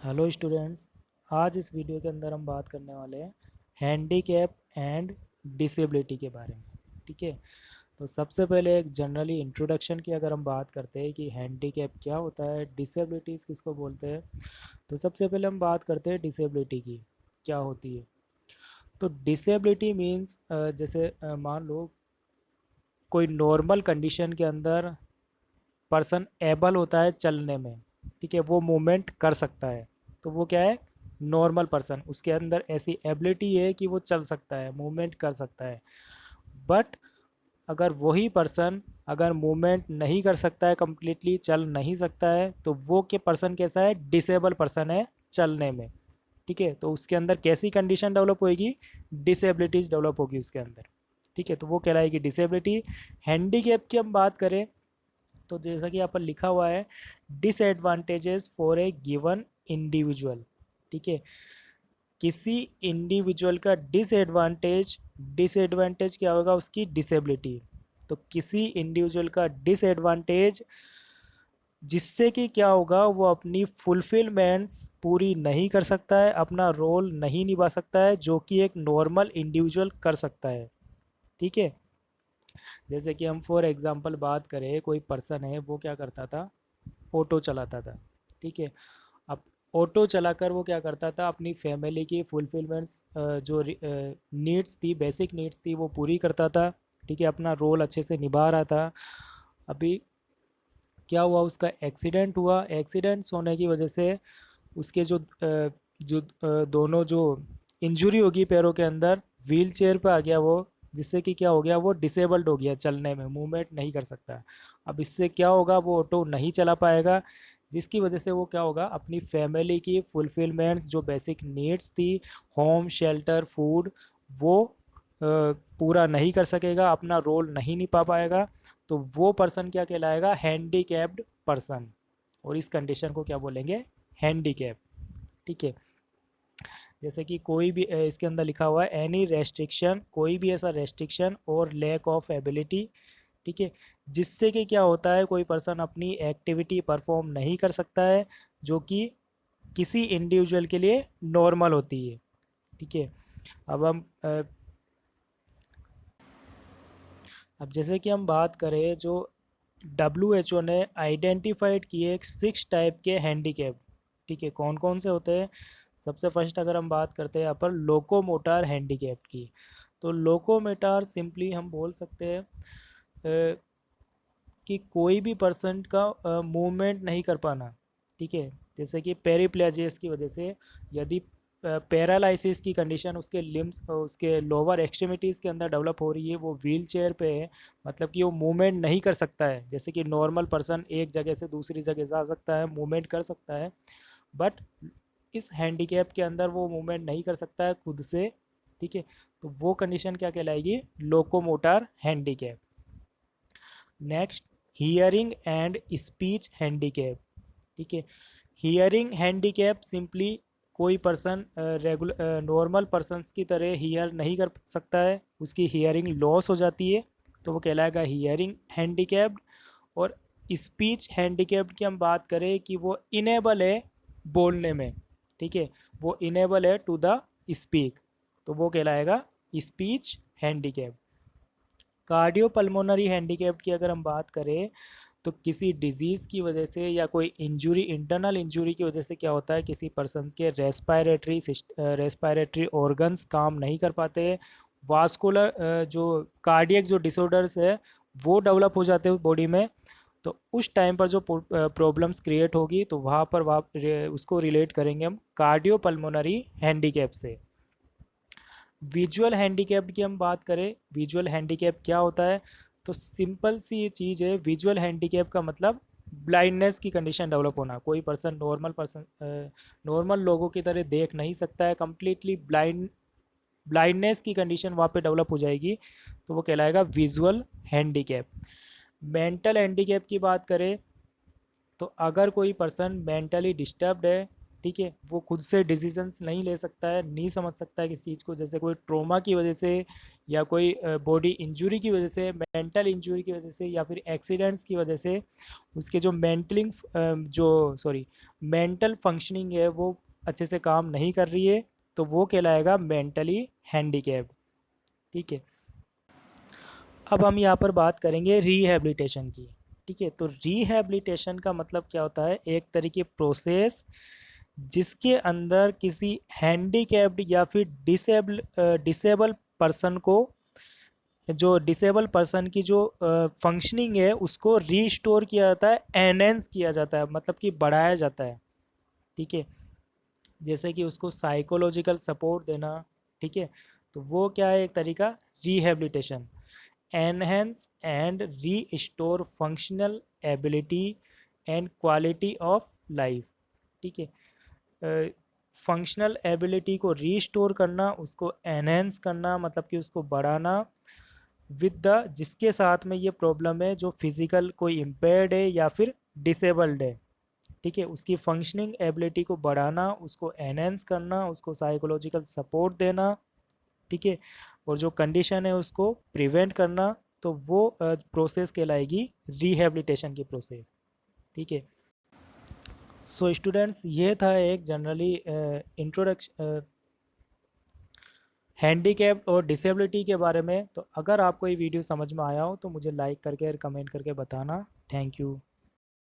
Hello students. आज इस video के अंदर हम बात करने वाले हैं हैंडीकैप एंड डिसेबिलिटी के बारे में। ठीक है, तो सबसे पहले एक जनरली इंट्रोडक्शन की अगर हम बात करते हैं कि हैंडीकैप क्या होता है, डिसेबिलिटीज़ किसको बोलते हैं, तो सबसे पहले हम बात करते हैं डिसेबिलिटी की क्या होती है। तो डिसेबिलिटी मीन्स जैसे मान लो कोई नॉर्मल कंडीशन के अंदर पर्सन एबल होता है चलने में। ठीक है, वो मूवमेंट कर सकता है, तो वो क्या है, नॉर्मल पर्सन, उसके अंदर ऐसी एबिलिटी है कि वो चल सकता है, मूवमेंट कर सकता है। बट अगर वही पर्सन अगर मूवमेंट नहीं कर सकता है, कंप्लीटली चल नहीं सकता है, तो वो के पर्सन कैसा है, डिसेबल पर्सन है चलने में। ठीक है, तो उसके अंदर कैसी कंडीशन डेवलप होगी, डिसेबिलिटीज डेवलप होगी उसके अंदर। ठीक है, तो वो कहलाएगी डिसेबिलिटी। हैंडीकैप की हम बात करें तो जैसा कि यहाँ पर लिखा हुआ है, disadvantages for a given individual. ठीक है, किसी इंडिविजुअल का डिसएडवांटेज, डिसएडवांटेज क्या होगा, उसकी डिसेबिलिटी। तो किसी इंडिविजुअल का डिसएडवांटेज जिससे कि क्या होगा, वो अपनी फुलफिलमेंट्स पूरी नहीं कर सकता है, अपना रोल नहीं निभा सकता है जो कि एक नॉर्मल इंडिविजुअल कर सकता है। ठीक है, जैसे कि हम फॉर एग्जांपल बात करें, कोई पर्सन है वो क्या करता था, ऑटो चलाता था। ठीक है, अब ऑटो चलाकर वो क्या करता था, अपनी फैमिली की फुलफिलमेंट्स जो नीड्स थी, बेसिक नीड्स थी, वो पूरी करता था। ठीक है, अपना रोल अच्छे से निभा रहा था। अभी क्या हुआ, उसका एक्सीडेंट हुआ। एक्सीडेंट्स होने की वजह से उसके दोनों जो इंजरी होगी पैरों के अंदर, व्हील चेयर पर आ गया वो, जिससे कि क्या हो गया, वो डिसेबल्ड हो गया, चलने में मूवमेंट नहीं कर सकता। अब इससे क्या होगा, वो ऑटो नहीं चला पाएगा, जिसकी वजह से वो क्या होगा, अपनी फैमिली की फुलफिलमेंट्स जो बेसिक नीड्स थी, होम शेल्टर फूड, वो पूरा नहीं कर सकेगा, अपना रोल नहीं निभा पाएगा। तो वो पर्सन क्या कहलाएगा, हैंडीकैप्ड पर्सन। और इस कंडीशन को क्या बोलेंगे, हैंडीकैप। ठीक है, जैसे कि कोई भी इसके अंदर लिखा हुआ है, एनी रेस्ट्रिक्शन, कोई भी ऐसा रेस्ट्रिक्शन और लैक ऑफ एबिलिटी। ठीक है, जिससे कि क्या होता है, कोई पर्सन अपनी एक्टिविटी परफॉर्म नहीं कर सकता है जो कि किसी इंडिविजुअल के लिए नॉर्मल होती है। ठीक है, अब हम अब जैसे कि हम बात करें, जो WHO ने आइडेंटिफाइड किए 6 टाइप के हैंडीकैप। ठीक है, कौन कौन से होते हैं। सबसे फर्स्ट अगर हम बात करते हैं यहाँ पर लोकोमोटर हैंडीकैप की, तो लोकोमोटर सिंपली हम बोल सकते हैं कि कोई भी पर्सन का मूवमेंट नहीं कर पाना। ठीक है, जैसे कि पेरिप्लेजियस की वजह से यदि पैरालिसिस की कंडीशन उसके लिम्स, उसके लोअर एक्सट्रीमिटीज़ के अंदर डेवलप हो रही है, वो व्हील चेयर पे है, मतलब कि वो मूवमेंट नहीं कर सकता है। जैसे कि नॉर्मल पर्सन एक जगह से दूसरी जगह जा सकता है, मूवमेंट कर सकता है, बट इस हैंडीकैप के अंदर वो मूवमेंट नहीं कर सकता है खुद से। ठीक है, तो वो कंडीशन क्या कहलाएगी, locomotor handicap. Next, hearing and speech handicap. ठीक है, हियरिंग हैंडीकैप सिंपली कोई पर्सन रेगुलर नॉर्मल पर्सन्स की तरह हियर नहीं कर सकता है, उसकी हियरिंग लॉस हो जाती है, तो वो कहलाएगा हियरिंग हैंडीकैप्ड। और स्पीच हैंडीकैप्ड की हम बात करें कि वो इनेबल है बोलने में। ठीक है, वो इनेबल है टू द स्पीक, तो वो कहलाएगा स्पीच हैंडीकैप। कार्डियोपल्मोनरी हैंडीकैप की अगर हम बात करें, तो किसी डिजीज़ की वजह से या कोई इंजरी, इंटरनल इंजरी की वजह से क्या होता है, किसी पर्सन के रेस्पायरेटरी ऑर्गन्स काम नहीं कर पाते, वास्कुलर जो कार्डियक जो डिसऑर्डर्स है वो डेवलप हो जाते हैं बॉडी में। तो उस टाइम पर जो प्रॉब्लम्स क्रिएट होगी, तो वहाँ पर उसको रिलेट करेंगे हम कार्डियोपल्मोनरी हैंडीकैप से। विजुअल हैंडीकैप्ड की हम बात करें, विजुअल हैंडीकैप क्या होता है, तो सिंपल सी ये चीज़ है, विजुअल हैंडीकैप का मतलब ब्लाइंडनेस की कंडीशन डेवलप होना। कोई पर्सन नॉर्मल लोगों की तरह देख नहीं सकता है, कंप्लीटली ब्लाइंडनेस की कंडीशन वहाँ पे डेवलप हो जाएगी, तो वो कहलाएगा विजुअल हैंडीकैप। मेंटल हैंडीकैप की बात करें, तो अगर कोई पर्सन मेंटली डिस्टर्ब्ड है, ठीक है, वो खुद से डिसीजंस नहीं ले सकता है, नहीं समझ सकता है किसी चीज़ को, जैसे कोई ट्रोमा की वजह से या कोई बॉडी इंजरी की वजह से, मेंटल इंजरी की वजह से या फिर एक्सीडेंट्स की वजह से उसके जो मेंटल फंक्शनिंग है वो अच्छे से काम नहीं कर रही है, तो वो कहलाएगा मेंटली हैंडीकैप्ड। ठीक है, अब हम यहाँ पर बात करेंगे रिहैबिलिटेशन की। ठीक है, तो रिहैबिलिटेशन का मतलब क्या होता है, एक तरीके प्रोसेस जिसके अंदर किसी हैंडीकैप्ड या फिर डिसेबल पर्सन को, जो डिसेबल पर्सन की जो फंक्शनिंग है उसको रीस्टोर किया जाता है, एनहेंस किया जाता है, मतलब कि बढ़ाया जाता है। ठीक है, जैसे कि उसको साइकोलॉजिकल सपोर्ट देना। ठीक है, तो वो क्या है, एक तरीका rehabilitation, enhance and restore functional ability and quality of life. ठीक है, फंक्शनल एबिलिटी को रीस्टोर करना, उसको एनहेंस करना मतलब कि उसको बढ़ाना, विद द जिसके साथ में ये प्रॉब्लम है, जो फिजिकल कोई इम्पेयर्ड है या फिर डिसेबल्ड है। ठीक है, उसकी फंक्शनिंग एबिलिटी को बढ़ाना, उसको एनहेंस करना, उसको साइकोलॉजिकल सपोर्ट देना। ठीक है, और जो कंडीशन है उसको प्रिवेंट करना, तो वो प्रोसेस कहलाएगी रिहैबिलिटेशन की प्रोसेस। ठीक है, सो स्टूडेंट्स ये था एक जनरली इंट्रोडक्शन हैंडीकैप और डिसेबिलिटी के बारे में। तो अगर आपको ये वीडियो समझ में आया हो तो मुझे लाइक करके और कमेंट करके बताना। Thank you.